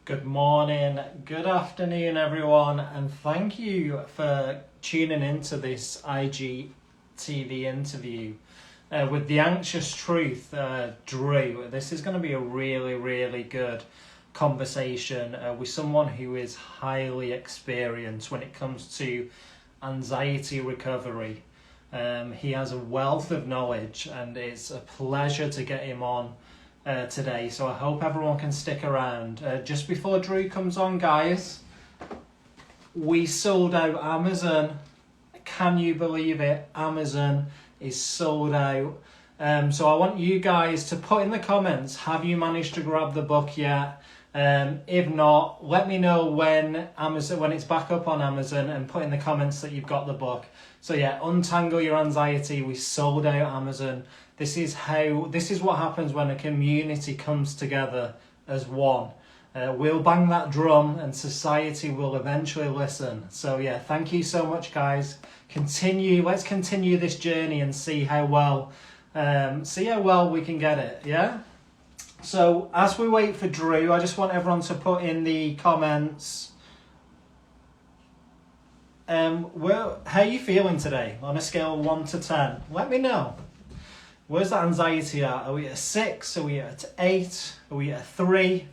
Good morning, good afternoon, everyone, and thank you for tuning into this IGTV interview with The Anxious Truth, Drew. This is going to be a really good conversation with someone who is highly experienced when it comes to anxiety recovery. He has a wealth of knowledge, and it's a pleasure to get him on today, so I hope everyone can stick around. Just before Drew comes on, guys, we sold out Amazon. Can you believe it? Amazon is sold out. So I want you guys to put in the comments, have you managed to grab the book yet? If not, let me know when it's back up on Amazon, and put in the comments that you've got the book. So yeah, Untangle Your Anxiety. We sold out Amazon. This is what happens when a community comes together as one. We'll bang that drum and society will eventually listen. So yeah, thank you so much, guys. Let's continue this journey and see how well we can get it, yeah? So as we wait for Drew, I just want everyone to put in the comments, how are you feeling today on a scale of 1 to 10? Let me know. Where's that anxiety at? Are we at a 6? Are we at 8? Are we at a 3?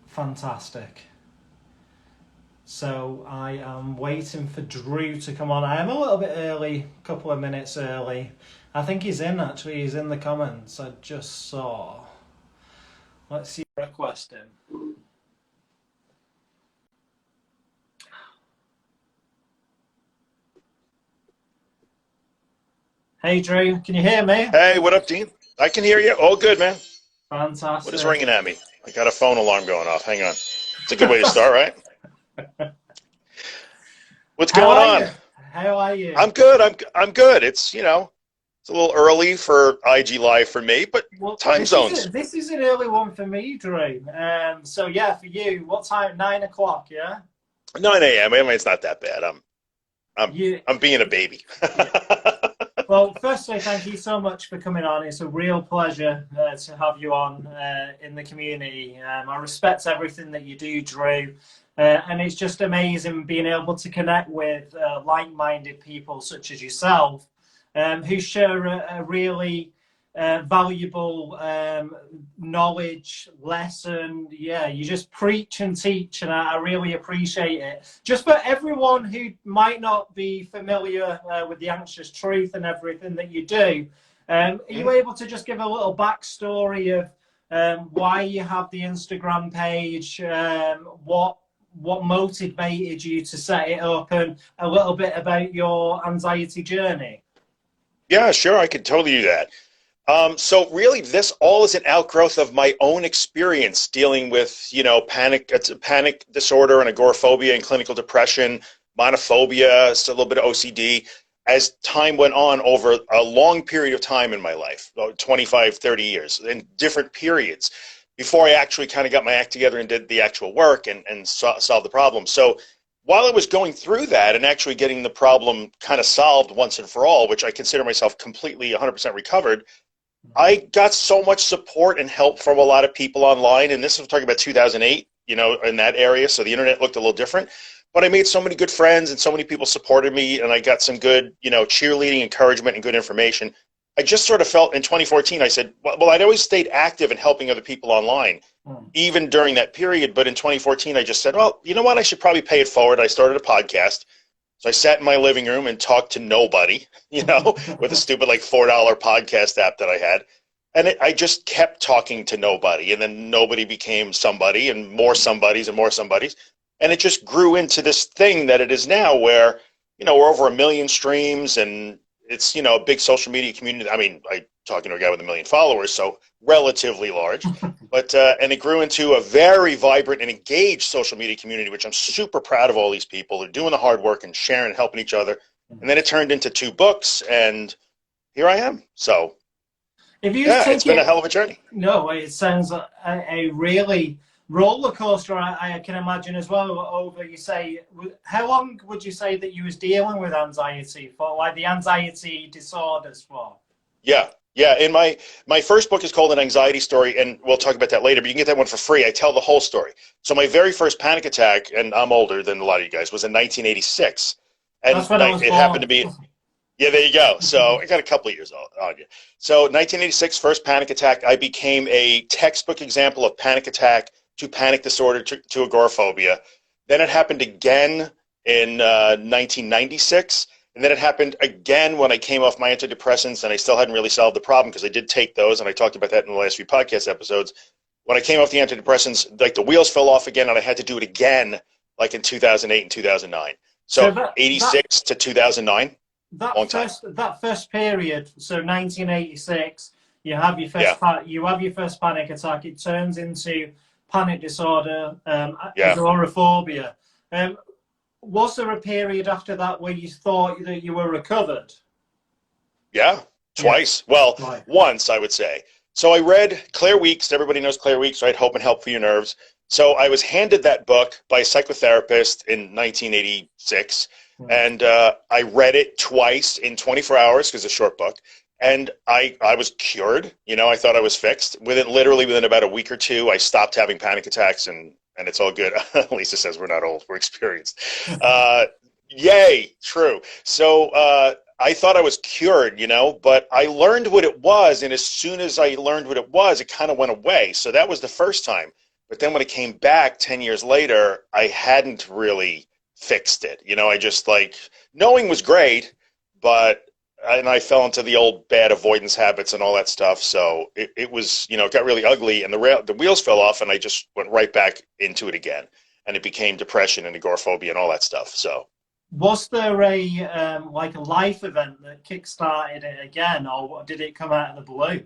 Fantastic. So I am waiting for Drew to come on. I am a little bit early, a couple of minutes early. I think he's in, actually. He's in the comments. I just saw. Let's see. Request him. Hey, Drew. Can you hear me? Hey, what up, Dean? I can hear you. All good, man. Fantastic. What is ringing at me? I got a phone alarm going off. Hang on. It's a good way to start, right? What's How going are on? you? How are you? I'm good. I'm good. It's it's a little early for IG Live for me, but Well, time zones. this is an early one for me, Drew. So yeah, for you, what time? 9 o'clock, yeah? 9 a.m. I mean, it's not that bad. I'm You, I'm being a baby. yeah. Well, firstly, thank you so much for coming on. It's a real pleasure to have you on in the community. I respect everything that you do, Drew. And it's just amazing being able to connect with like-minded people such as yourself, who share a really valuable knowledge lesson. Yeah, you just preach and teach, and I really appreciate it. Just for everyone who might not be familiar with The Anxious Truth and everything that you do, are you able to just give a little backstory of why you have the Instagram page, what motivated you to set it up, and a little bit about your anxiety journey? Yeah, sure. I could totally do that. So really, this all is an outgrowth of my own experience dealing with, panic disorder and agoraphobia and clinical depression, monophobia, a little bit of OCD. As time went on over a long period of time in my life, 25, 30 years, in different periods, before I actually kind of got my act together and did the actual work and solved the problem. So while I was going through that and actually getting the problem kind of solved once and for all, which I consider myself completely 100% recovered, I got so much support and help from a lot of people online. And this was talking about 2008, in that area. So the internet looked a little different. But I made so many good friends and so many people supported me. And I got some good, cheerleading, encouragement, and good information. I just sort of felt in 2014, I said, well, I'd always stayed active in helping other people online, even during that period. But in 2014, I just said, well, you know what? I should probably pay it forward. I started a podcast. So I sat in my living room and talked to nobody, with a stupid like $4 podcast app that I had. And I just kept talking to nobody. And then nobody became somebody and more somebodies and more somebodies. And it just grew into this thing that it is now where, we're over 1 million streams and it's, a big social media community. I mean, I talking to a guy with 1 million followers, so relatively large. But and it grew into a very vibrant and engaged social media community, which I'm super proud of all these people. They're doing the hard work and sharing and helping each other. And then it turned into 2 books, and here I am. So, If you yeah, it's take been a it, hell of a journey. no, it sounds like a really roller coaster. I can imagine as well. Over, you say, how long would you say that you was dealing with anxiety for, like the anxiety disorders for? Yeah. Yeah, in my first book is called An Anxiety Story, and we'll talk about that later, but you can get that one for free. I tell the whole story. So my very first panic attack, and I'm older than a lot of you guys, was in 1986. That's And when I was it happened born. to be, yeah, there you go. So I got a couple of years on you. So 1986, first panic attack. I became a textbook example of panic attack to panic disorder to agoraphobia. Then it happened again in 1996. And then it happened again when I came off my antidepressants, and I still hadn't really solved the problem because I did take those, and I talked about that in the last few podcast episodes. When I came off the antidepressants, like the wheels fell off again, and I had to do it again, like in 2008 and 2009. So So 86 to 2009, long time. that first period, so 1986, you have your Yeah, first panic attack. It turns into panic disorder, yeah, agoraphobia. Was there a period after that where you thought that you were recovered? yeah, Yeah, twice. Well, right. once, I would say. So I read Claire Weeks. Everybody knows Claire Weeks, right? Hope and Help for Your Nerves. So I was handed that book by a psychotherapist in 1986, Hmm. and I read it twice in 24 hours because it's a short book. And I was cured. You know, I thought I was fixed. Literally within about a week or two, I stopped having panic attacks, and it's all good. Lisa says we're not old, we're experienced. Uh, Yay, true. So I thought I was cured, you know, but I learned what it was, and as soon as I learned what it was, it kind of went away. So that was the first time. But then when it came back 10 years later, I hadn't really fixed it. You know, I just like knowing was great, but and I fell into the old bad avoidance habits and all that stuff. So it was, you know, it got really ugly, and the wheels fell off, and I just went right back into it again, and it became depression and agoraphobia and all that stuff. So Was there a like a life event that kick-started it again, or did it come out of the blue?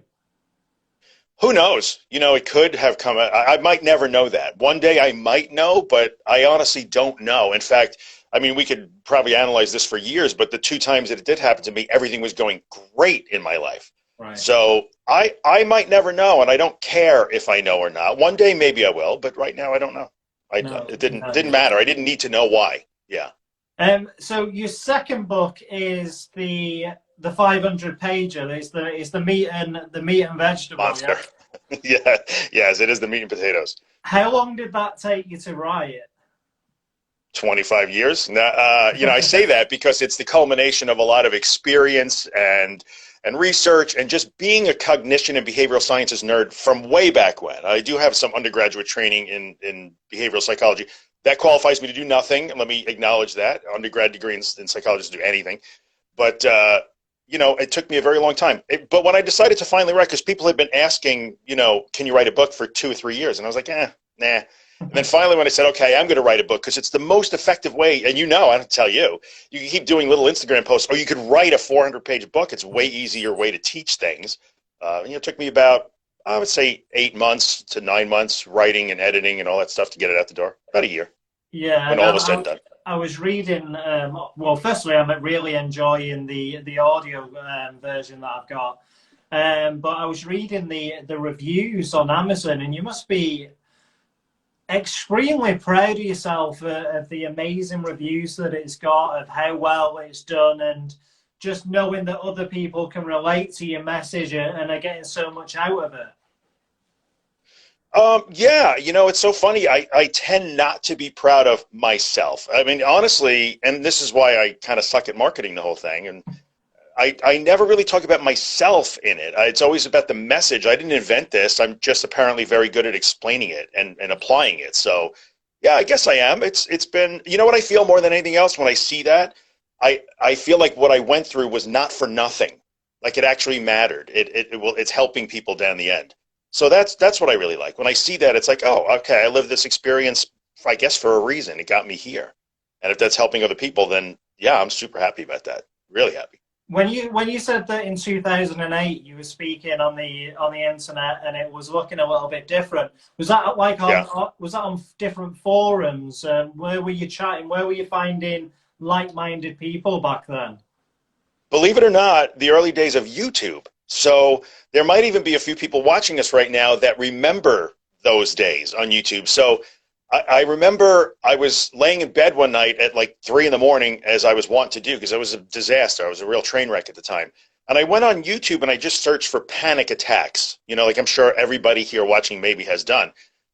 who knows? You know, it could have come. I might never know that. One day I might know, but I honestly don't know. In fact, I mean, we could probably analyze this for years, but the two times that it did happen to me, everything was going great in my life. Right. So I might never know, and I don't care if I know or not. One day maybe I will, but right now I don't know. No, It didn't no. matter. I didn't need to know why. Yeah. So your second book is the 500 pager. Is the meat and vegetable. Monster. Yeah. Yeah. Yes, it is the meat and potatoes. How long did that take you to write 25 years. Now, you know, I say that because it's the culmination of a lot of experience and research and just being a cognition and behavioral sciences nerd from way back when. I do have some undergraduate training in behavioral psychology. That qualifies me to do nothing. Let me acknowledge that. Undergrad degree in psychology doesn't do anything. But, you know, it took me a very long time. But when I decided to finally write, because people had been asking, you know, can you write a book for 2 or 3 years? And I was like, nah. And then finally, when I said, okay, I'm going to write a book because it's the most effective way, and you know, I don't tell you, you can keep doing little Instagram posts, or you could write a 400-page book. It's a way easier way to teach things. You know, it took me about, I would say, 8 months to 9 months writing and editing and all that stuff to get it out the door. About a year Yeah, when and all was said and done. I was reading. Well, firstly, I'm really enjoying the audio version that I've got. But I was reading the reviews on Amazon, and you must be extremely proud of yourself of the amazing reviews that it's got, of how well it's done, and just knowing that other people can relate to your message and are getting so much out of it. Yeah, you know, it's so funny. I tend not to be proud of myself. I mean, honestly, and this is why I kind of suck at marketing the whole thing. And I never really talk about myself in it. It's always about the message. I didn't invent this. I'm just apparently very good at explaining it and applying it. So, yeah, I guess I am. It's been, you know what I feel more than anything else when I see that? I feel like what I went through was not for nothing. Like it actually mattered. It's helping people down the end. So that's what I really like. When I see that, it's like, oh, okay, I lived this experience, I guess, for a reason. It got me here. And if that's helping other people, then yeah, I'm super happy about that. Really happy. When you said that in 2008 you were speaking on the internet and it was looking a little bit different, was that like Yeah. was that on different forums? Where were you chatting? Where were you finding like-minded people back then? Believe it or not, the early days of YouTube. So there might even be a few people watching us right now that remember those days on YouTube. So I remember I was laying in bed one night at like 3 in the morning, as I was wont to do, because I was a disaster. I was a real train wreck at the time. And I went on YouTube and I just searched for panic attacks, like I'm sure everybody here watching maybe has done.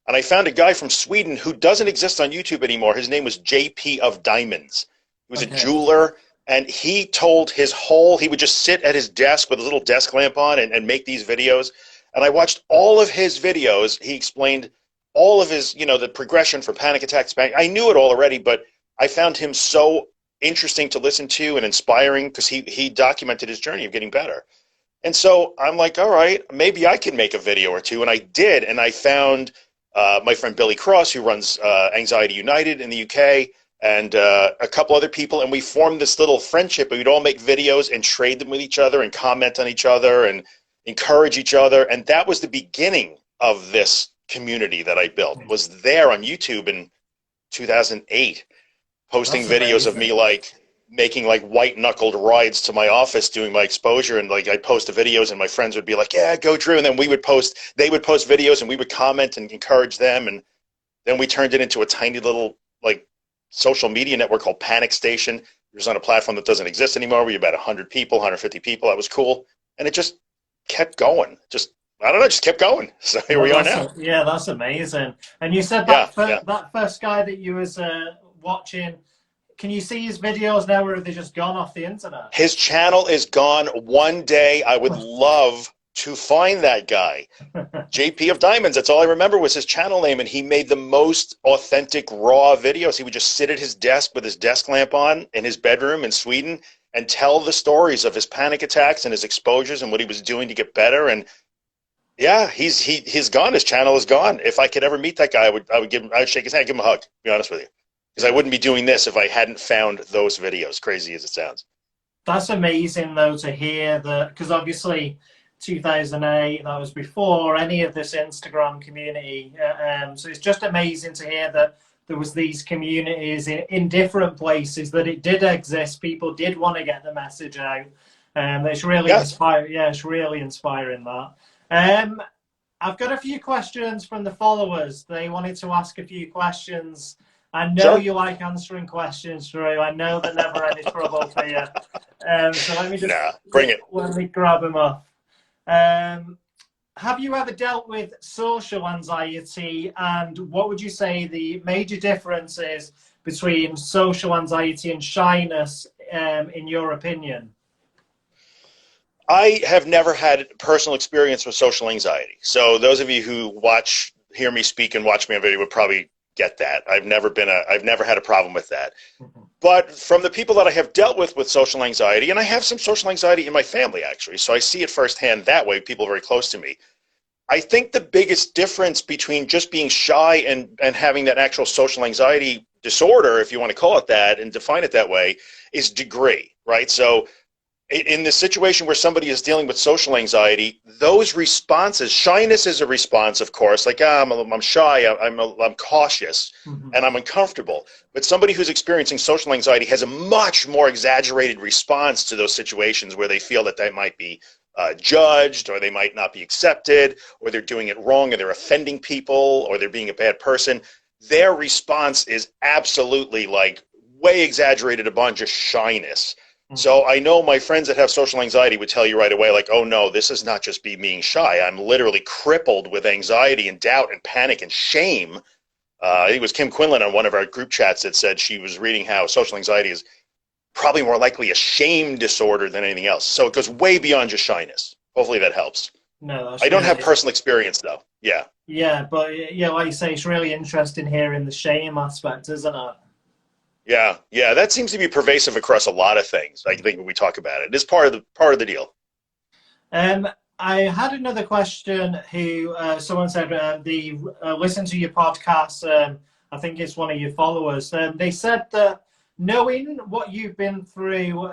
And I found a guy from Sweden who doesn't exist on YouTube anymore. His name was JP of Diamonds. He was a Okay. jeweler, and he told he would just sit at his desk with a little desk lamp on and make these videos. And I watched all of his videos. He explained all of his, the progression from panic attacks. I knew it all already, but I found him so interesting to listen to and inspiring because he documented his journey of getting better. And so I'm like, all right, maybe I can make a video or two. And I did. And I found my friend Billy Cross, who runs Anxiety United in the UK, and a couple other people. And we formed this little friendship. We'd all make videos and trade them with each other and comment on each other and encourage each other. And that was the beginning of this community that I built, was there on YouTube in 2008. Posting videos of me making white knuckled rides to my office doing my exposure, and I'd post the videos and my friends would be like, yeah, go Drew, and then they would post videos and we would comment and encourage them, and then we turned it into a tiny little social media network called Panic Station. It was on a platform that doesn't exist anymore. We had about 100 people, 150 people. That was cool, and it just kept going. Just kept going. So here we are now. Yeah, that's amazing. And you said that first guy that you was watching, can you see his videos now, or have they just gone off the internet? His channel is gone. One day I would love to find that guy. JP of Diamonds, that's all I remember was his channel name, and he made the most authentic, raw videos. He would just sit at his desk with his desk lamp on in his bedroom in Sweden and tell the stories of his panic attacks and his exposures and what he was doing to get better. And yeah, he's gone. His channel is gone. If I could ever meet that guy, I would shake his hand, give him a hug, to be honest with you. Because I wouldn't be doing this if I hadn't found those videos, crazy as it sounds. That's amazing, though, to hear that, because obviously 2008, that was before any of this Instagram community. So it's just amazing to hear that there was these communities in different places, that it did exist. People did want to get the message out. It's really inspiring. Yeah, it's really inspiring that. I've got a few questions from the followers. They wanted to ask a few questions. I know you like answering questions, Drew. I know they're never any trouble for you. So let me just bring it. Let me grab them up. Have you ever dealt with social anxiety, and what would you say the major difference is between social anxiety and shyness, in your opinion? I have never had personal experience with social anxiety. So those of you who hear me speak and watch me on video would probably get that. I've never had a problem with that. Mm-hmm. But from the people that I have dealt with social anxiety, and I have some social anxiety in my family actually, so I see it firsthand that way, people very close to me. I think the biggest difference between just being shy and having that actual social anxiety disorder, if you want to call it that and define it that way, is degree, right? So in the situation where somebody is dealing with social anxiety, those responses, shyness is a response, of course, like I'm shy, I'm cautious, mm-hmm. and I'm uncomfortable. But somebody who's experiencing social anxiety has a much more exaggerated response to those situations where they feel that they might be judged, or they might not be accepted, or they're doing it wrong, or they're offending people, or they're being a bad person. Their response is absolutely way exaggerated above just shyness. So I know my friends that have social anxiety would tell you right away, oh no, this is not just me being shy. I'm literally crippled with anxiety and doubt and panic and shame. I think it was Kim Quinlan on one of our group chats that said she was reading how social anxiety is probably more likely a shame disorder than anything else. So it goes way beyond just shyness. Hopefully that helps. No, I don't have personal experience though. Yeah. Yeah, but like you say, it's really interesting hearing the shame aspect, isn't it? Yeah, that seems to be pervasive across a lot of things. I think when we talk about it, it's part of the deal. I had another question. Who someone said they listen to your podcast. I think it's one of your followers. They said that knowing what you've been through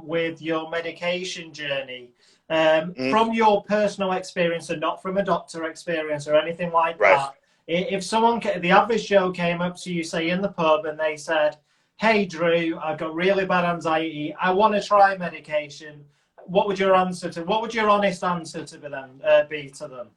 with your medication journey, from your personal experience and not from a doctor experience or anything like that. If someone, the average Joe, came up to you, say in the pub, and they said, "Hey Drew, I've got really bad anxiety. I want to try medication." What would your honest answer to them be to them?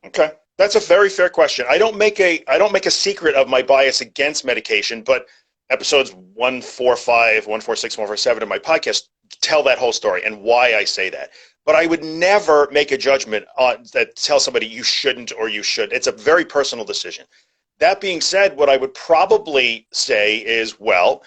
Okay, that's a very fair question. I don't make a secret of my bias against medication, but episodes 145, 146, 147 of my podcast tell that whole story and why I say that. But I would never make a judgment on that, tell somebody you shouldn't or you should. It's a very personal decision. That being said, what I would probably say is, well,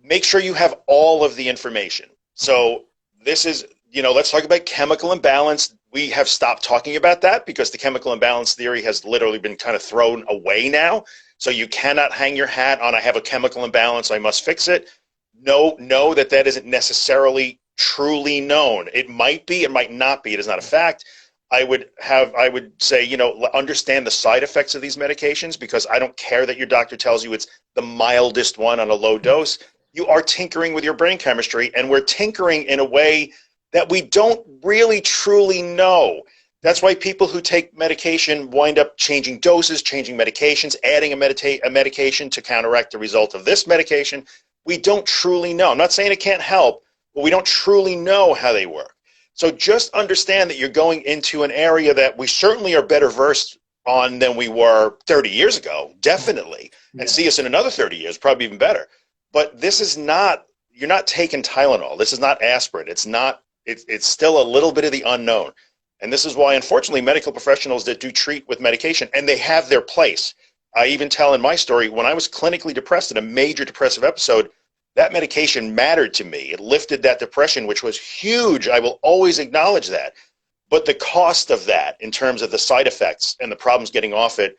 make sure you have all of the information. So this is, let's talk about chemical imbalance. We have stopped talking about that because the chemical imbalance theory has literally been kind of thrown away now. So you cannot hang your hat on, I have a chemical imbalance, I must fix it. Know that isn't necessarily truly known. It might be, it might not be. It is not a fact. I would say, understand the side effects of these medications, because I don't care that your doctor tells you it's the mildest one on a low dose. You are tinkering with your brain chemistry, and we're tinkering in a way that we don't really truly know. That's why people who take medication wind up changing doses, changing medications, adding a medication to counteract the result of this medication. We don't truly know. I'm not saying it can't help, but we don't truly know how they work. So just understand that you're going into an area that we certainly are better versed on than we were 30 years ago, definitely. And see us in another 30 years, probably even better. But this is not, you're not taking Tylenol. This is not aspirin. It's still a little bit of the unknown. And this is why, unfortunately, medical professionals that do treat with medication, and they have their place. I even tell in my story, when I was clinically depressed in a major depressive episode, that medication mattered to me. It lifted that depression, which was huge. I will always acknowledge that. But the cost of that, in terms of the side effects and the problems getting off it,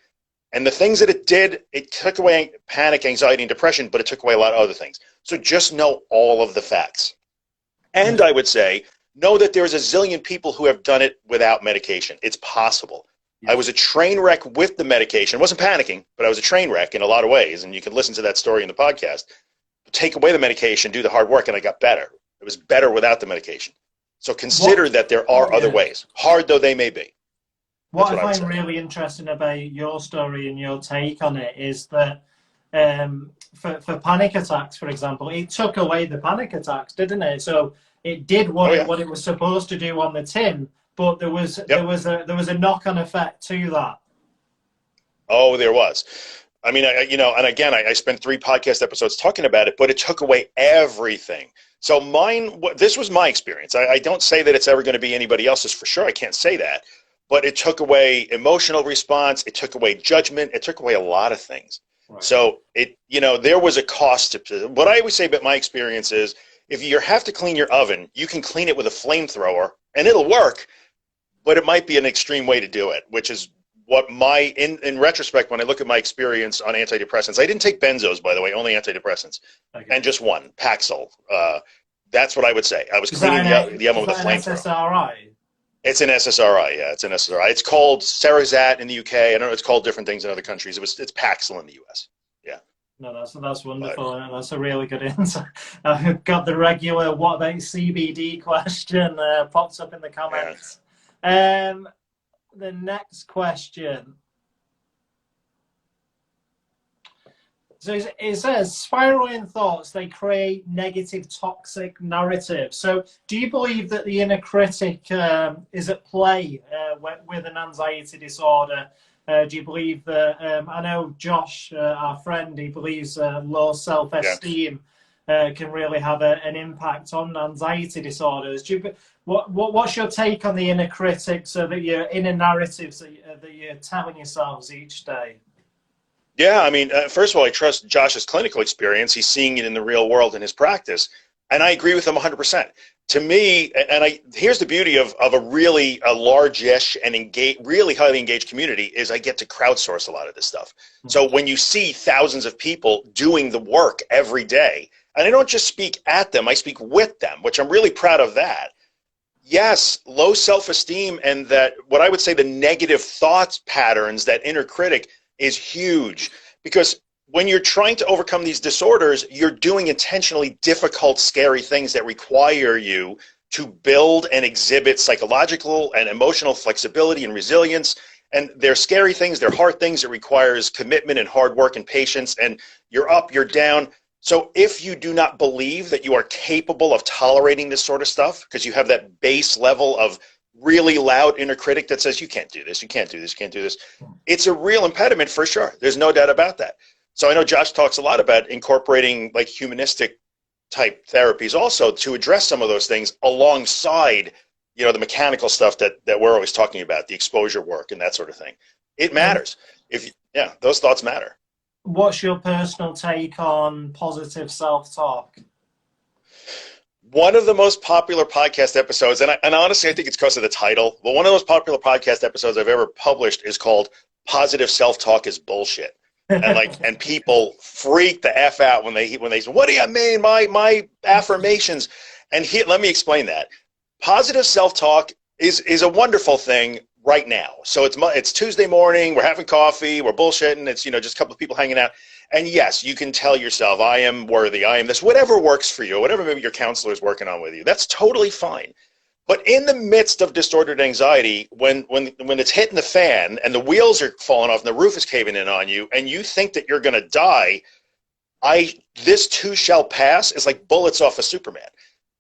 and the things that it did, it took away panic, anxiety, and depression, but it took away a lot of other things. So just know all of the facts. And I would say, know that there's a zillion people who have done it without medication. It's possible. I was a train wreck with the medication. I wasn't panicking, but I was a train wreck in a lot of ways. And you can listen to that story in the podcast. Take away the medication, do the hard work, and I got better. It was better without the medication. So consider that there are other ways, hard though they may be. What I find really interesting about your story and your take on it is that for panic attacks, for example, it took away the panic attacks, didn't it? So it did what it was supposed to do on the tin, but there was a knock-on effect to that. Oh, there was. I mean, and again, I spent 3 podcast episodes talking about it, but it took away everything. So this was my experience. I don't say that it's ever going to be anybody else's for sure. I can't say that. But it took away emotional response. It took away judgment. It took away a lot of things. Right. So there was a cost to what I always say about my experience is, if you have to clean your oven, you can clean it with a flamethrower and it'll work, but it might be an extreme way to do it, which is what in retrospect, when I look at my experience on antidepressants, I didn't take benzos, by the way, only antidepressants, and just one, Paxil. That's what I would say. I was cleaning the oven with a flamethrower. SSRI? It's an SSRI, yeah, it's an SSRI. It's called Cerazat in the UK. I don't know, it's called different things in other countries. It's Paxil in the US. Yeah. No, that's wonderful. That's a really good insight. I've got the regular "what about CBD" question pops up in the comments. Yeah. The next question. So it says, spiraling thoughts, they create negative, toxic narratives. So do you believe that the inner critic is at play with an anxiety disorder? Do you believe that, I know Josh, our friend, he believes low self-esteem can really have an impact on anxiety disorders. What's your take on the inner critic, so that your inner narratives that you're telling yourselves each day? Yeah, I mean, first of all, I trust Josh's clinical experience. He's seeing it in the real world in his practice. And I agree with him 100%. To me, here's the beauty of a large-ish and really highly engaged community, is I get to crowdsource a lot of this stuff. So when you see thousands of people doing the work every day, and I don't just speak at them, I speak with them, which I'm really proud of that. Yes, low self-esteem and that, what I would say, the negative thoughts patterns, that inner critic, is huge, because when you're trying to overcome these disorders, you're doing intentionally difficult, scary things that require you to build and exhibit psychological and emotional flexibility and resilience. And they're scary things, they're hard things. It requires commitment and hard work and patience, and you're up, you're down. So if you do not believe that you are capable of tolerating this sort of stuff, because you have that base level of really loud inner critic that says, you can't do this, you can't do this, you can't do this, it's a real impediment for sure. There's no doubt about that. So I know Josh talks a lot about incorporating like humanistic type therapies also to address some of those things alongside, the mechanical stuff that we're always talking about, the exposure work and that sort of thing. It matters. Those thoughts matter. What's your personal take on positive self-talk? One of the most popular podcast episodes, and honestly, I think it's because of the title, but one of the most popular podcast episodes I've ever published is called "Positive Self-Talk is Bullshit," and people freak the f out when they say, "What do you mean, my affirmations?" And let me explain that. Positive self-talk is a wonderful thing right now. So it's Tuesday morning, we're having coffee, we're bullshitting, it's just a couple of people hanging out. And yes, you can tell yourself, I am worthy, I am this, whatever works for you, whatever maybe your counselor is working on with you. That's totally fine. But in the midst of disordered anxiety, when it's hitting the fan and the wheels are falling off and the roof is caving in on you and you think that you're going to die, this too shall pass is like bullets off of Superman.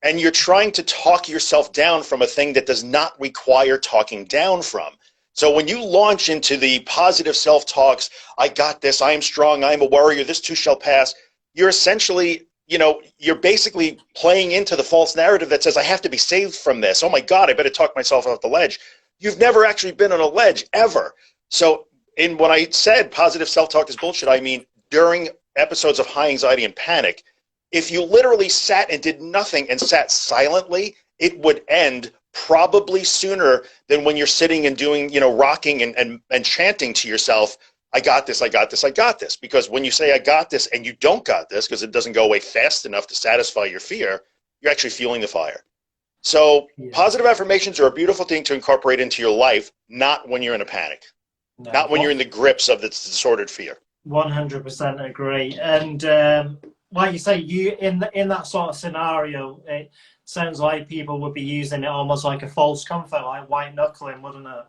And you're trying to talk yourself down from a thing that does not require talking down from. So when you launch into the positive self-talks, I got this, I am strong, I am a warrior, this too shall pass, you're essentially, you're basically playing into the false narrative that says, I have to be saved from this. Oh my God, I better talk myself off the ledge. You've never actually been on a ledge, ever. So when I said positive self-talk is bullshit, I mean during episodes of high anxiety and panic, if you literally sat and did nothing and sat silently, it would end probably sooner than when you're sitting and doing, rocking and chanting to yourself, I got this, I got this, I got this. Because when you say I got this and you don't got this, because it doesn't go away fast enough to satisfy your fear, you're actually fueling the fire. So positive affirmations are a beautiful thing to incorporate into your life, not when you're in a panic, not when you're in the grips of this disordered fear. 100% agree. And like you say, you in that sort of scenario, it sounds like people would be using it almost like a false comfort, like white knuckling, wouldn't it?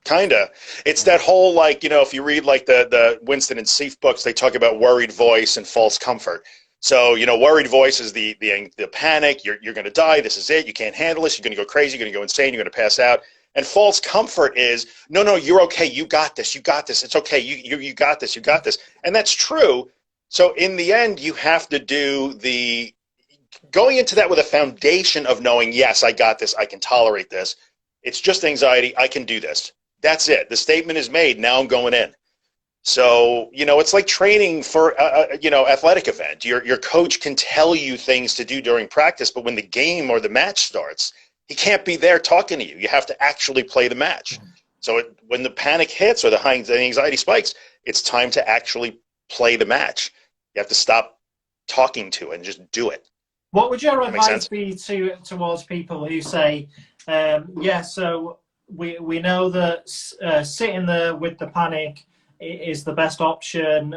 Kinda. It's that whole, if you read the Winston and Cerf books, they talk about worried voice and false comfort. So, worried voice is the panic, you're going to die, this is it, you can't handle this, you're going to go crazy, you're going to go insane, you're going to pass out. And false comfort is, no, you're okay, you got this, it's okay, you got this, you got this. And that's true. So in the end, you have to do going into that with a foundation of knowing, yes, I got this, I can tolerate this. It's just anxiety, I can do this. That's it. The statement is made, now I'm going in. So, it's like training for athletic event. Your coach can tell you things to do during practice, but when the game or the match starts, he can't be there talking to you. You have to actually play the match. So when the panic hits or the anxiety spikes, it's time to actually play the match. You have to stop talking to it and just do it. What would your advice be towards people who say, so we know that sitting there with the panic is the best option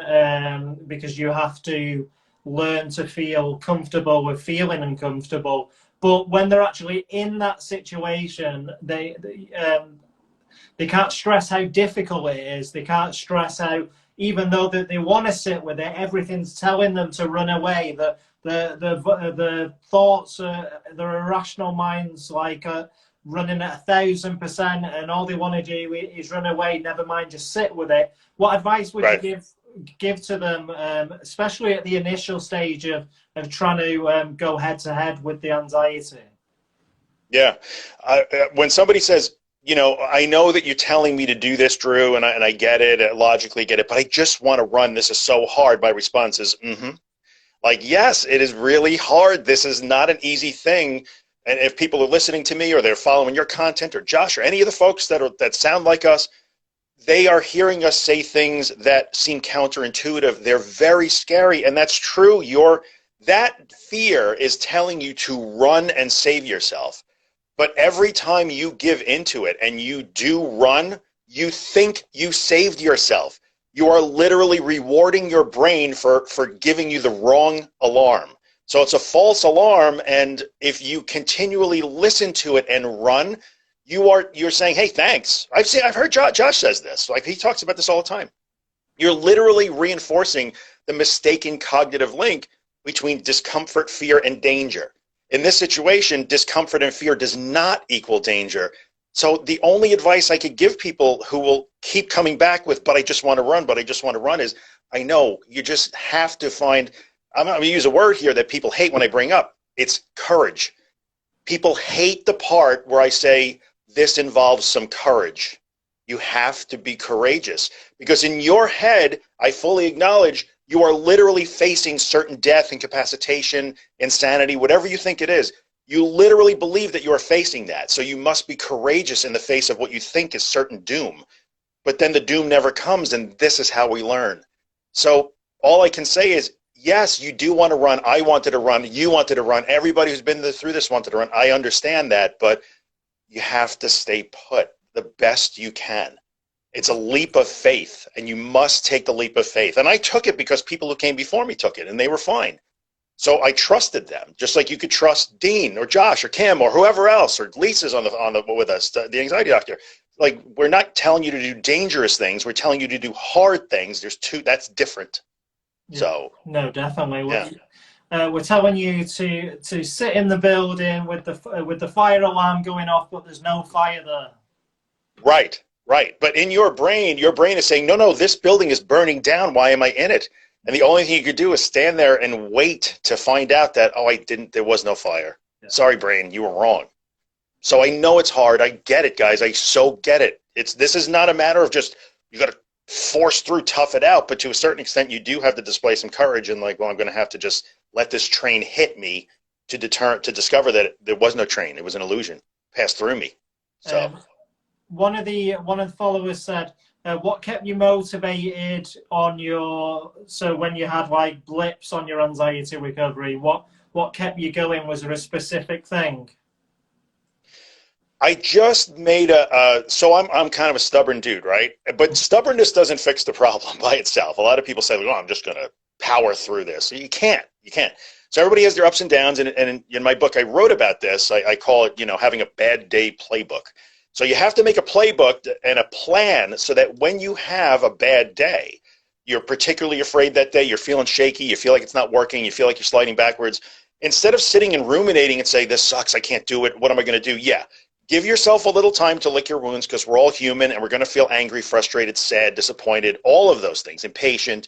because you have to learn to feel comfortable with feeling uncomfortable. But when they're actually in that situation, they can't stress how difficult it is. They can't stress how, even though they want to sit with it, everything's telling them to run away. The thoughts, their irrational minds, running at 1,000%, and all they want to do is run away. Never mind, just sit with it. What advice would you give to them, especially at the initial stage of trying to go head to head with the anxiety? Yeah, when somebody says, I know that you're telling me to do this, Drew, and I get it, I logically get it, but I just want to run. This is so hard. My response is, yes, it is really hard. This is not an easy thing. And if people are listening to me or they're following your content or Josh or any of the folks that sound like us, they are hearing us say things that seem counterintuitive. They're very scary, and that's true. That fear is telling you to run and save yourself. But every time you give into it and you do run, you think you saved yourself. You are literally rewarding your brain for giving you the wrong alarm. So it's a false alarm, and if you continually listen to it and run, you're saying, hey, thanks. I've heard Josh says this. He talks about this all the time. You're literally reinforcing the mistaken cognitive link between discomfort, fear, and danger. In this situation, discomfort and fear does not equal danger. So the only advice I could give people who will keep coming back with, but I just want to run, is, I know, you just have to find I'm going to use a word here that people hate when I bring up. It's courage. People hate the part where I say this involves some courage. You have to be courageous because in your head, I fully acknowledge you are literally facing certain death, incapacitation, insanity, whatever you think it is. You literally believe that you are facing that. So you must be courageous in the face of what you think is certain doom. But then the doom never comes, and this is how we learn. So all I can say is, yes, you do want to run. I wanted to run. You wanted to run. Everybody who's been through this wanted to run. I understand that, but you have to stay put the best you can. It's a leap of faith, and you must take the leap of faith. And I took it because people who came before me took it, and they were fine. So I trusted them, just like you could trust Dean or Josh or Kim or whoever else, or Lisa's on the with us, the anxiety doctor. Like, we're not telling you to do dangerous things. We're telling you to do hard things. That's different. Yeah. So no, definitely. yeah. We're telling you to sit in the building with the fire alarm going off, but there's no fire there. Right, right. But in your brain is saying, no, this building is burning down. Why am I in it? And the only thing you could do is stand there and wait to find out that, there was no fire. Yeah. Sorry, brain, you were wrong. So I know it's hard. I get it, guys. I so get it. This is not a matter of just, you got to force through, tough it out. But to a certain extent, you do have to display some courage and I'm going to have to just let this train hit me to discover that there was no train. It was an illusion. Passed through me. So one of the followers said, what kept you motivated when you had like blips on your anxiety recovery? What kept you going? Was there a specific thing? I just made so I'm kind of a stubborn dude, right? But stubbornness doesn't fix the problem by itself. A lot of people say, well, I'm just going to power through this. You can't. So everybody has their ups and downs. And in my book, I wrote about this. I call it, having a bad day playbook. So you have to make a playbook and a plan so that when you have a bad day, you're particularly afraid that day, you're feeling shaky, you feel like it's not working, you feel like you're sliding backwards. Instead of sitting and ruminating and say, this sucks, I can't do it, what am I going to do? Yeah, give yourself a little time to lick your wounds because we're all human and we're going to feel angry, frustrated, sad, disappointed, all of those things, impatient.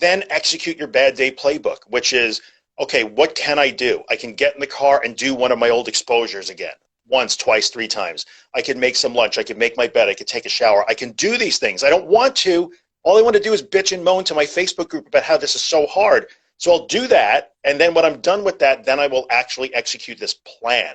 Then execute your bad day playbook, which is, okay, what can I do? I can get in the car and do one of my old exposures again. Once, twice, 3 times. I could make some lunch. I could make my bed. I could take a shower. I can do these things. I don't want to. All I want to do is bitch and moan to my Facebook group about how this is so hard. So I'll do that. And then when I'm done with that, then I will actually execute this plan.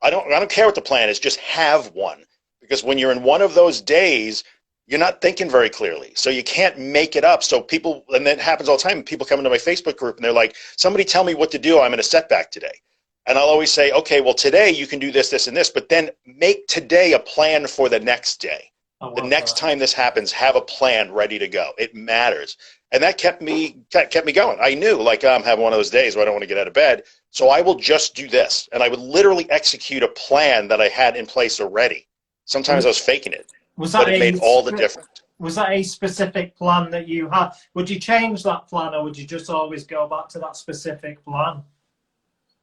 I don't care what the plan is. Just have one. Because when you're in one of those days, you're not thinking very clearly. So you can't make it up. So people, and that happens all the time. People come into my Facebook group and they're like, somebody tell me what to do. I'm in a setback today. And I'll always say, okay, well, today you can do this, this, and this, but then make today a plan for the next day. The next time this happens, have a plan ready to go. It matters. And that kept me going. I knew, I'm having one of those days where I don't want to get out of bed, so I will just do this. And I would literally execute a plan that I had in place already. Sometimes I was faking it, but it made all the difference. Was that a specific plan that you had? Would you change that plan, or would you just always go back to that specific plan?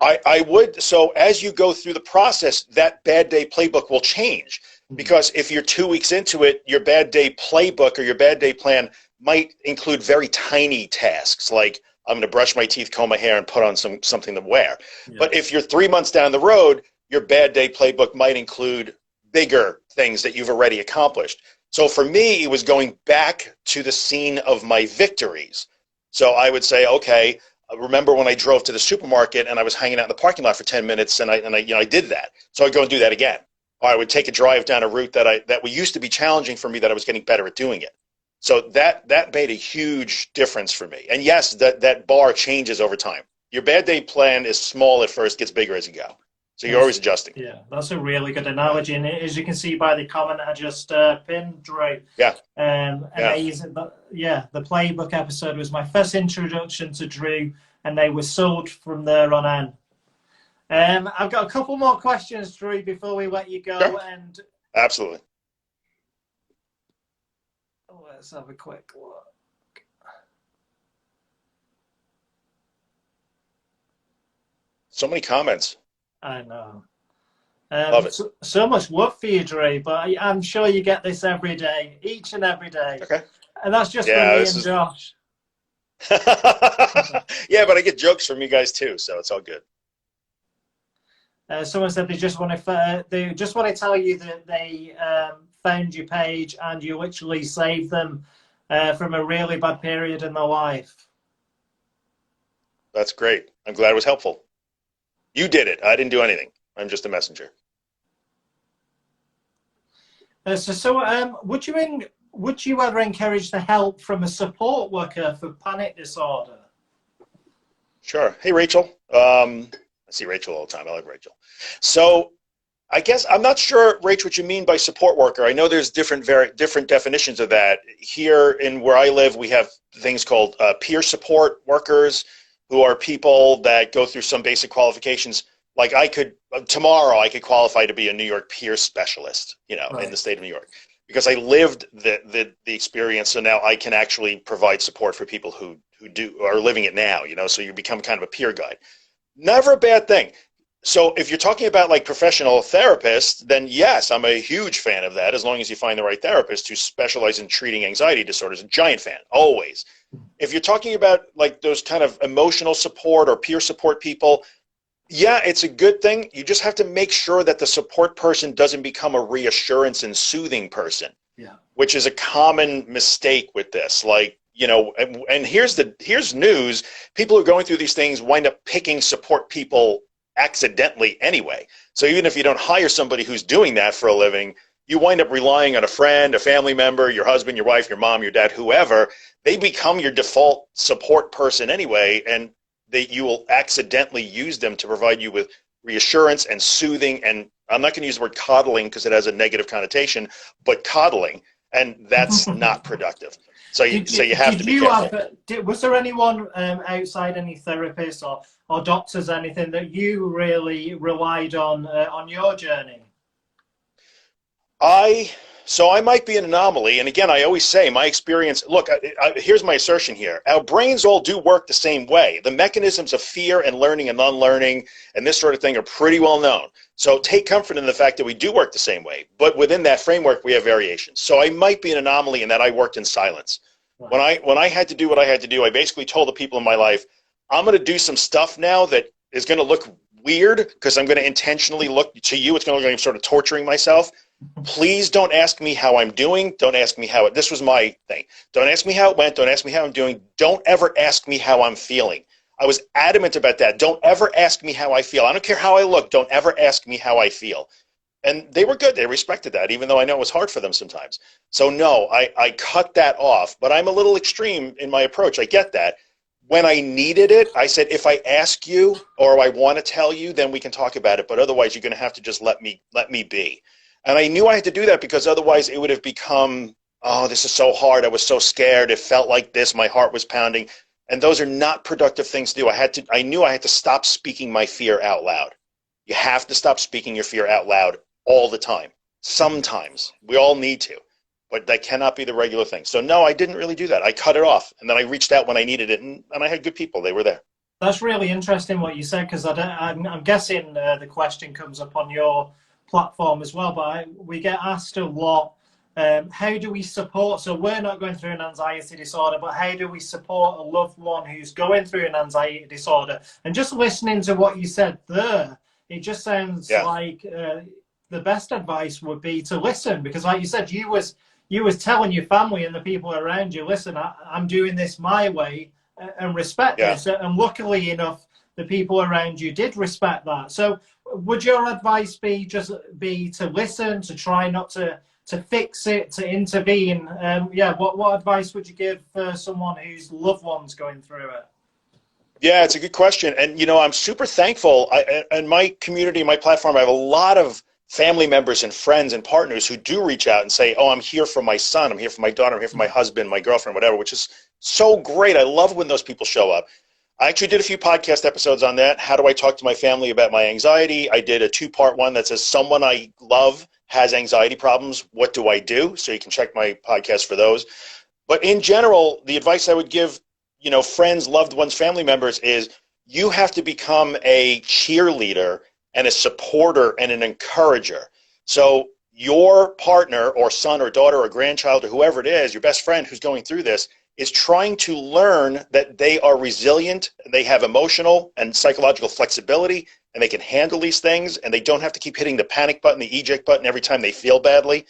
I would. So as you go through the process, that bad day playbook will change. Because if you're 2 weeks into it, your bad day playbook or your bad day plan might include very tiny tasks, like I'm going to brush my teeth, comb my hair, and put on something to wear. Yeah. But if you're 3 months down the road, your bad day playbook might include bigger things that you've already accomplished. So for me, it was going back to the scene of my victories. So I would say, okay, remember when I drove to the supermarket and I was hanging out in the parking lot for 10 minutes and I did that. So I'd go and do that again. Or I would take a drive down a route that used to be challenging for me that I was getting better at doing it. So that made a huge difference for me. And yes, that bar changes over time. Your bad day plan is small at first, gets bigger as you go. So you're always adjusting. Yeah, that's a really good analogy. And as you can see by the comment I just pinned, Drew. Yeah. Amazing. Yeah, the playbook episode was my first introduction to Drew, and they were sold from there on in. I've got a couple more questions, Drew, before we let you go. Sure. And absolutely. Let's have a quick look. So many comments. I know. Love it. So much love for you, Dre, but I'm sure you get this every day, each and every day. Okay. And that's just for me and Josh. Yeah, but I get jokes from you guys too, so it's all good. Someone said they just want to tell you that they found your page and you literally saved them from a really bad period in their life. That's great. I'm glad it was helpful. You did it. I didn't do anything. I'm just a messenger. Would you ever encourage the help from a support worker for panic disorder? Sure. Hey, Rachel. I see Rachel all the time. I like Rachel. So I guess I'm not sure, Rach, what you mean by support worker. I know there's very different definitions of that. Here in where I live, we have things called peer support workers, who are people that go through some basic qualifications. Like tomorrow I could qualify to be a New York peer specialist, Right. in the state of New York, because I lived the experience. So now I can actually provide support for people who are living it now, so you become kind of a peer guide. Never a bad thing. So if you're talking about like professional therapists, then yes, I'm a huge fan of that, as long as you find the right therapist who specializes in treating anxiety disorders. A giant fan, always. If you're talking about like those kind of emotional support or peer support people, yeah, it's a good thing. You just have to make sure that the support person doesn't become a reassurance and soothing person, Yeah. which is a common mistake with this. Like, and here's news. People who are going through these things wind up picking support people accidentally anyway. So even if you don't hire somebody who's doing that for a living, you wind up relying on a friend, a family member, your husband, your wife, your mom, your dad, whoever. They become your default support person anyway, and you will accidentally use them to provide you with reassurance and soothing. And I'm not going to use the word coddling because it has a negative connotation, but coddling, and that's not productive. So you have to be careful. Was there anyone outside, any therapists or doctors, anything that you really relied on your journey? So I might be an anomaly. And again, I always say my experience, look, here's my assertion here. Our brains all do work the same way. The mechanisms of fear and learning and unlearning and this sort of thing are pretty well known. So take comfort in the fact that we do work the same way. But within that framework, we have variations. So I might be an anomaly in that I worked in silence. Right. When I had to do what I had to do, I basically told the people in my life, I'm going to do some stuff now that is going to look weird because I'm going to intentionally look to you. It's going to look like I'm sort of torturing myself. Please don't ask me how I'm doing. Don't ask me this was my thing. Don't ask me how it went. Don't ask me how I'm doing. Don't ever ask me how I'm feeling. I was adamant about that. Don't ever ask me how I feel. I don't care how I look. Don't ever ask me how I feel. And they were good. They respected that, even though I know it was hard for them sometimes. So no, I cut that off, but I'm a little extreme in my approach. I get that. When I needed it, I said, if I ask you or I want to tell you, then we can talk about it. But otherwise, you're going to have to just let me be. And I knew I had to do that because otherwise it would have become, oh, this is so hard. I was so scared. It felt like this. My heart was pounding. And those are not productive things to do. I knew I had to stop speaking my fear out loud. You have to stop speaking your fear out loud all the time. Sometimes. We all need to. But that cannot be the regular thing. So no, I didn't really do that. I cut it off. And then I reached out when I needed it. And I had good people. They were there. That's really interesting what you said, because I'm guessing the question comes up on your platform as well, but we get asked a lot, how do we support, so we're not going through an anxiety disorder, but how do we support a loved one who's going through an anxiety disorder? And just listening to what you said there, it just sounds like the best advice would be to listen, because like you said, you was telling your family and the people around you, listen, I'm doing this my way, and respect this. And luckily enough, the people around you did respect that. So would your advice be to listen, to try not to fix it, to intervene? What advice would you give for someone whose loved one's going through it? Yeah, it's a good question. And, I'm super thankful. In my community, my platform, I have a lot of family members and friends and partners who do reach out and say, oh, I'm here for my son, I'm here for my daughter, I'm here for my husband, my girlfriend, whatever, which is so great. I love when those people show up. I actually did a few podcast episodes on that. How do I talk to my family about my anxiety? I did a 2-part one that says someone I love has anxiety problems. What do I do? So you can check my podcast for those. But in general, the advice I would give, friends, loved ones, family members is you have to become a cheerleader and a supporter and an encourager. So your partner or son or daughter or grandchild or whoever it is, your best friend who's going through this, is trying to learn that they are resilient, they have emotional and psychological flexibility, and they can handle these things, and they don't have to keep hitting the panic button, the eject button every time they feel badly.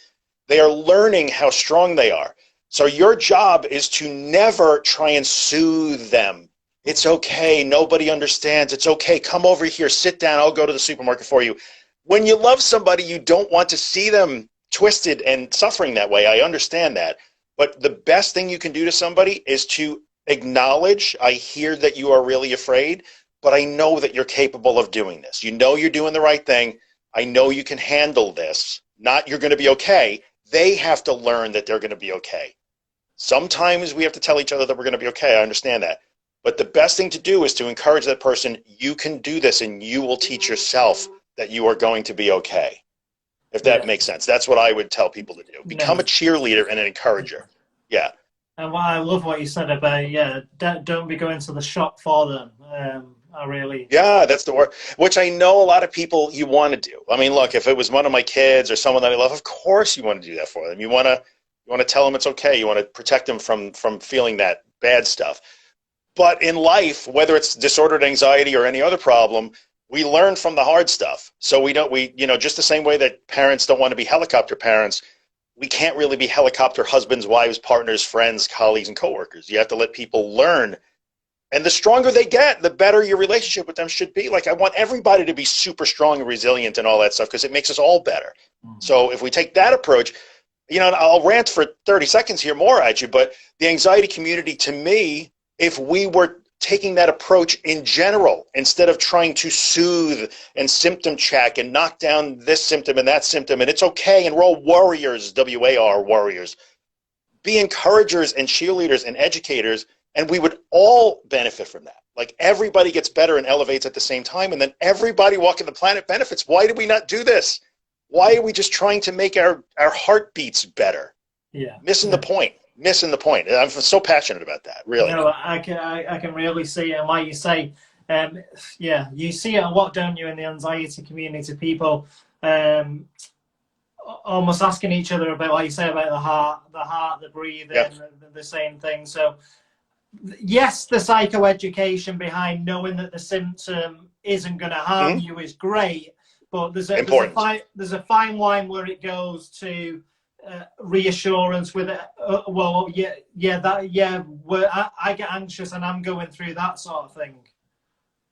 They are learning how strong they are. So your job is to never try and soothe them. It's okay. Nobody understands. It's okay. Come over here. Sit down. I'll go to the supermarket for you. When you love somebody, you don't want to see them twisted and suffering that way. I understand that. But the best thing you can do to somebody is to acknowledge, I hear that you are really afraid, but I know that you're capable of doing this. You know you're doing the right thing. I know you can handle this. Not you're going to be okay. They have to learn that they're going to be okay. Sometimes we have to tell each other that we're going to be okay. I understand that. But the best thing to do is to encourage that person, you can do this, and you will teach yourself that you are going to be okay. If that makes sense. That's what I would tell people to do. Become a cheerleader and an encourager. Yeah. And I love what you said about, don't be going to the shop for them. I really... Yeah, that's the word, which I know a lot of people you want to do. I mean, look, if it was one of my kids or someone that I love, of course you want to do that for them. You want to tell them it's okay. You want to protect them from feeling that bad stuff. But in life, whether it's disordered anxiety or any other problem, we learn from the hard stuff. So just the same way that parents don't want to be helicopter parents, we can't really be helicopter husbands, wives, partners, friends, colleagues, and coworkers. You have to let people learn. And the stronger they get, the better your relationship with them should be. Like, I want everybody to be super strong and resilient and all that stuff because it makes us all better. Mm-hmm. So if we take that approach, I'll rant for 30 seconds here more at you, but the anxiety community, to me, if we were taking that approach in general, instead of trying to soothe and symptom check and knock down this symptom and that symptom, and it's okay, and we're all warriors, W-A-R, warriors, be encouragers and cheerleaders and educators, and we would all benefit from that. Like, everybody gets better and elevates at the same time, and then everybody walking the planet benefits. Why do we not do this? Why are we just trying to make our heartbeats better? Yeah. Missing the point. I'm so passionate about that, really. No, I can really see it. And like you say, you see it a lot, don't you, in the anxiety community, people almost asking each other about, like you say, about the heart, the breathing, the same thing. So, yes, the psychoeducation behind knowing that the symptom isn't going to harm you is great, but there's a fine line where it goes to reassurance with it. I get anxious and I'm going through that sort of thing.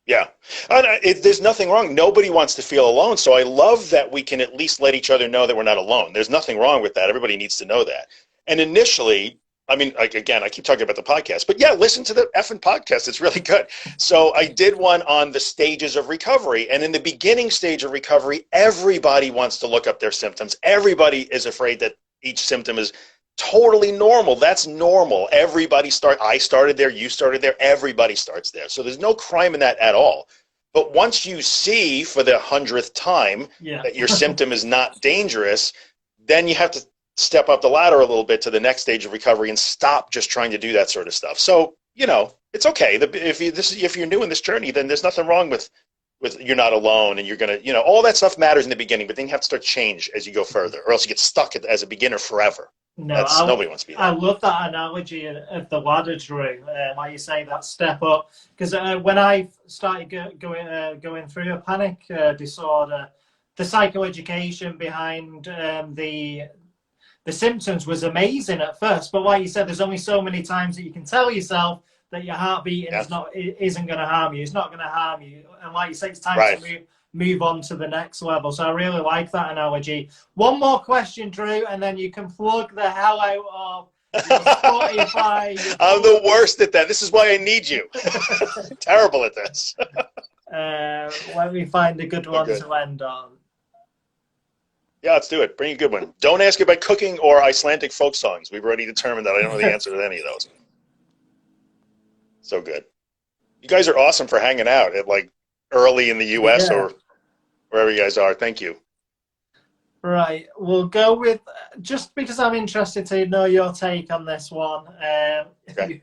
Yeah, and there's nothing wrong. Nobody wants to feel alone, so I love that we can at least let each other know that we're not alone. There's nothing wrong with that. Everybody needs to know that. And initially, I mean, again, I keep talking about the podcast, but yeah, listen to the effing podcast. It's really good. So I did one on the stages of recovery. And in the beginning stage of recovery, everybody wants to look up their symptoms. Everybody is afraid that each symptom is totally normal. That's normal. I started there, you started there, everybody starts there. So there's no crime in that at all. But once you see for the 100th time that your symptom is not dangerous, then you have to step up the ladder a little bit to the next stage of recovery and stop just trying to do that sort of stuff. So, it's okay. If you're new in this journey, then there's nothing wrong with you're not alone, and you're going to, all that stuff matters in the beginning, but then you have to start change as you go further, or else you get stuck as a beginner forever. Nobody wants to be that. I love that analogy of the ladder, Drew. Like you say, that step up. Because when I started going through a panic disorder, the psychoeducation behind the symptoms was amazing at first, but like you said, there's only so many times that you can tell yourself that your heart beating isn't going to harm you. It's not going to harm you, and like you say, it's time to move on to the next level. So I really like that analogy. One more question, Drew, and then you can plug the hell out of your Spotify. I'm the worst at that. This is why I need you. Terrible at this. Let me find a good one to end on. Yeah, let's do it. Bring a good one. Don't ask about cooking or Icelandic folk songs. We've already determined that I don't know the answer to any of those. So good. You guys are awesome for hanging out at early in the U.S. or wherever you guys are. Thank you. Right. We'll go with, just because I'm interested to know your take on this one. Okay.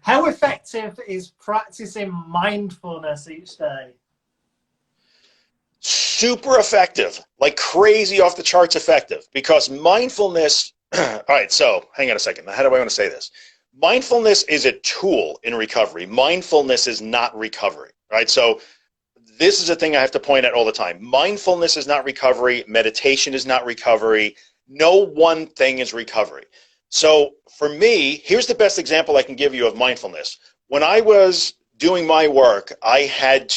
How effective is practicing mindfulness each day? Super effective, like crazy off the charts effective, because mindfulness, all right, so hang on a second. How do I want to say this? mindfulness is a tool in recovery. Mindfulness is not recovery, right? So this is a thing I have to point out all the time. Mindfulness is not recovery. Meditation is not recovery. No one thing is recovery. So for me, here's the best example I can give you of mindfulness. When I was doing my work, I had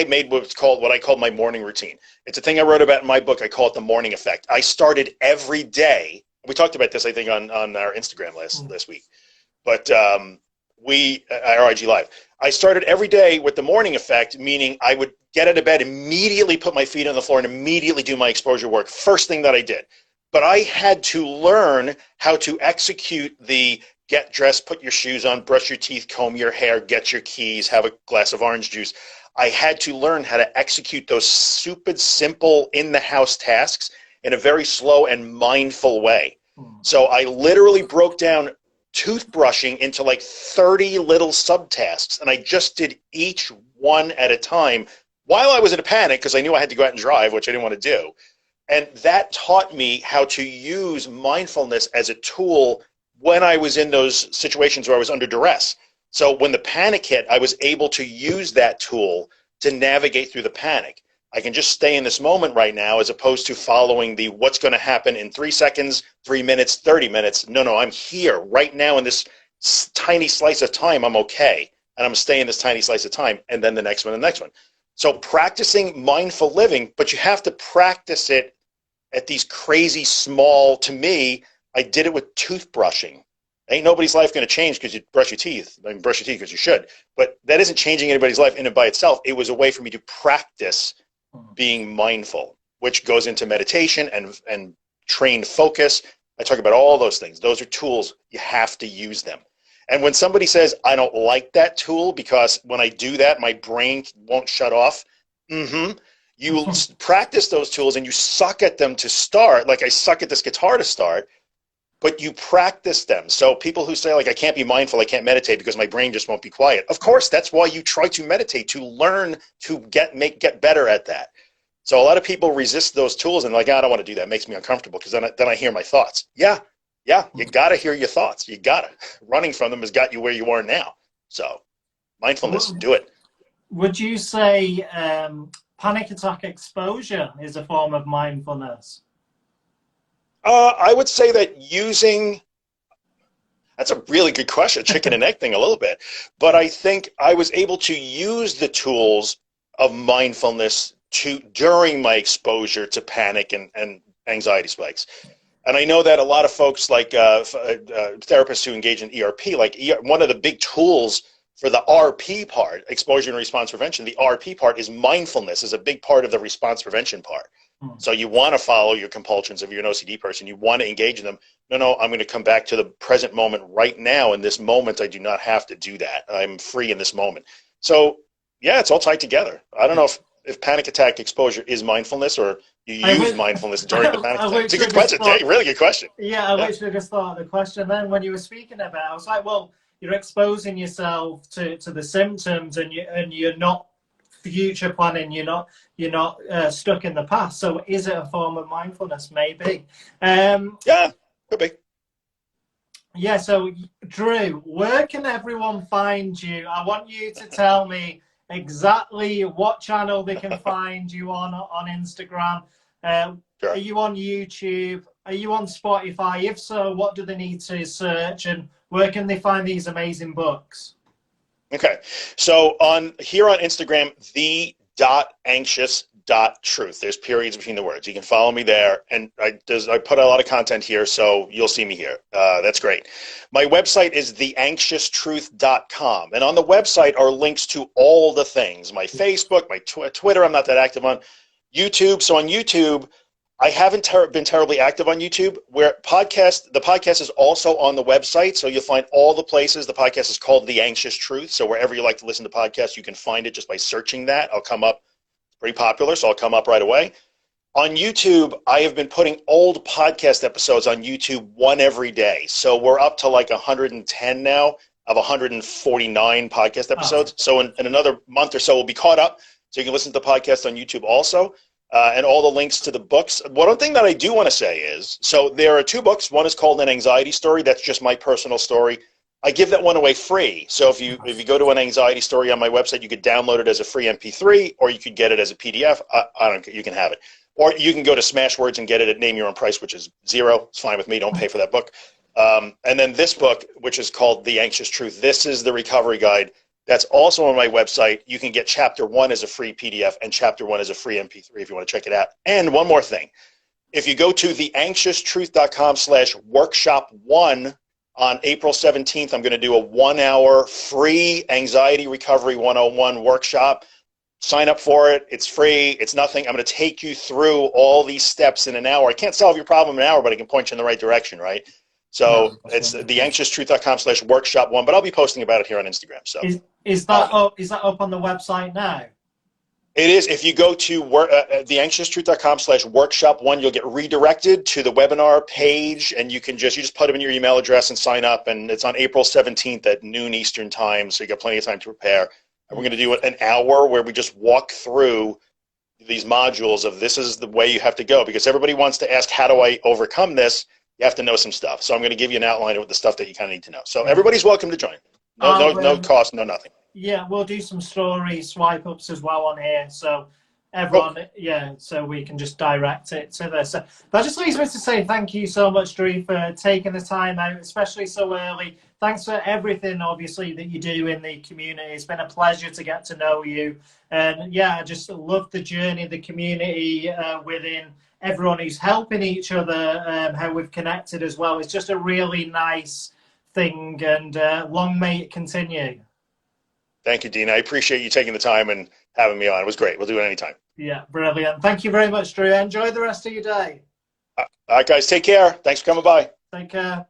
made what I called my morning routine. It's a thing I wrote about in my book. I call it the morning effect. I started every day. We talked about this, I think, on our Instagram last week. But our IG Live. I started every day with the morning effect, meaning I would get out of bed, immediately put my feet on the floor, and immediately do my exposure work. First thing that I did. But I had to learn how to execute the get dressed, put your shoes on, brush your teeth, comb your hair, get your keys, have a glass of orange juice. I had to learn how to execute those stupid, simple, in-the-house tasks in a very slow and mindful way. So I literally broke down toothbrushing into like 30 little subtasks, and I just did each one at a time while I was in a panic because I knew I had to go out and drive, which I didn't want to do. And that taught me how to use mindfulness as a tool when I was in those situations where I was under duress. So when the panic hit, I was able to use that tool to navigate through the panic. I can just stay in this moment right now as opposed to following the what's going to happen in 3 seconds, 3 minutes, 30 minutes. No, I'm here right now in this tiny slice of time. I'm okay. And I'm going to stay in this tiny slice of time. And then the next one, the next one. So practicing mindful living, but you have to practice it at these crazy small, to me, I did it with toothbrushing. Ain't nobody's life going to change because you brush your teeth. I mean, brush your teeth because you should. But that isn't changing anybody's life in and by itself. It was a way for me to practice being mindful, which goes into meditation and trained focus. I talk about all those things. Those are tools. You have to use them. And when somebody says, I don't like that tool because when I do that, my brain won't shut off. You practice those tools and you suck at them to start, like I suck at this guitar to start, but you practice them. So people who say, like, I can't be mindful, I can't meditate because my brain just won't be quiet. Of course, that's why you try to meditate, to learn to get better at that. So a lot of people resist those tools and like, I don't want to do that. It makes me uncomfortable because then I hear my thoughts. Yeah, you got to hear your thoughts. You got to. Running from them has got you where you are now. So mindfulness, do it. Would you say panic attack exposure is a form of mindfulness? I would say that that's a really good question, chicken and egg thing a little bit. But I think I was able to use the tools of mindfulness during my exposure to panic and anxiety spikes. And I know that a lot of folks, like therapists who engage in ERP, one of the big tools for the RP part, exposure and response prevention, the RP part is mindfulness is a big part of the response prevention part. So you want to follow your compulsions. If you're an OCD person, you want to engage in them. No, I'm going to come back to the present moment right now. In this moment, I do not have to do that. I'm free in this moment. So yeah, it's all tied together. I don't know if panic attack exposure is mindfulness or you use mindfulness during the panic attack. It's a good question. Really good question. Yeah, I literally just thought of the question. Then when you were speaking about it, I was like, well, you're exposing yourself to the symptoms and you're not future planning, you're not stuck in the past. So is it a form of mindfulness? Maybe. Yeah, could be. Yeah, so Drew, where can everyone find you? I want you to tell me exactly what channel they can find you on Instagram. Sure. Are you on YouTube? Are you on Spotify? If so, what do they need to search and where can they find these amazing books? Okay, so here on Instagram, the.anxious.truth. There's periods between the words. You can follow me there, and I put a lot of content here, so you'll see me here. That's great. My website is theanxioustruth.com, and on the website are links to all the things. My Facebook, my Twitter, I'm not that active on. YouTube, so on YouTube, I haven't been terribly active on YouTube. The podcast is also on the website, so you'll find all the places. The podcast is called The Anxious Truth, so wherever you like to listen to podcasts, you can find it just by searching that. I'll come up. It's pretty popular, so I'll come up right away. On YouTube, I have been putting old podcast episodes on YouTube one every day, so we're up to like 110 now of 149 podcast episodes. So in another month or so, we'll be caught up, so you can listen to the podcast on YouTube also. And all the links to the books. One thing that I do want to say is, so there are 2 books. One is called An Anxiety Story. That's just my personal story. I give that one away free. So if you go to an anxiety story on my website, you could download it as a free MP3, or you could get it as a PDF. I don't care. You can have it. Or you can go to Smashwords and get it at Name Your Own Price, which is $0. It's fine with me. Don't pay for that book. And then this book, which is called The Anxious Truth. This is the recovery guide. That's also on my website. You can get chapter 1 as a free PDF and chapter 1 as a free MP3 if you want to check it out. And one more thing. If you go to theanxioustruth.com/workshop1 on April 17th, I'm going to do a 1-hour free Anxiety Recovery 101 workshop. Sign up for it. It's free. It's nothing. I'm going to take you through all these steps in an hour. I can't solve your problem in an hour, but I can point you in the right direction, right? So it's theanxioustruth.com/workshop1, but I'll be posting about it here on Instagram. So is that up? Is that up on the website now? It is. If you go to theanxioustruth.com/workshop1, you'll get redirected to the webinar page, and you just put in your email address and sign up. And it's on April 17th at noon Eastern time, so you got plenty of time to prepare. And we're going to do an hour where we just walk through these modules of this is the way you have to go, because everybody wants to ask, how do I overcome this? You have to know some stuff. So I'm going to give you an outline of the stuff that you kind of need to know. So everybody's welcome to join. No cost, no nothing. Yeah, we'll do some story swipe ups as well on here, so everyone, so we can just direct it to this. So that just leaves me to say thank you so much, Drew, for taking the time out, especially so early. Thanks for everything, obviously, that you do in the community. It's been a pleasure to get to know you, and yeah, I just love the journey, the community within everyone who's helping each other, how we've connected as well. It's just a really nice thing, and long may it continue. Thank you, Dean. I appreciate you taking the time and having me on. It was great. We'll do it anytime. Yeah, brilliant. Thank you very much, Drew. Enjoy the rest of your day. All right, guys, take care. Thanks for coming by. Take care.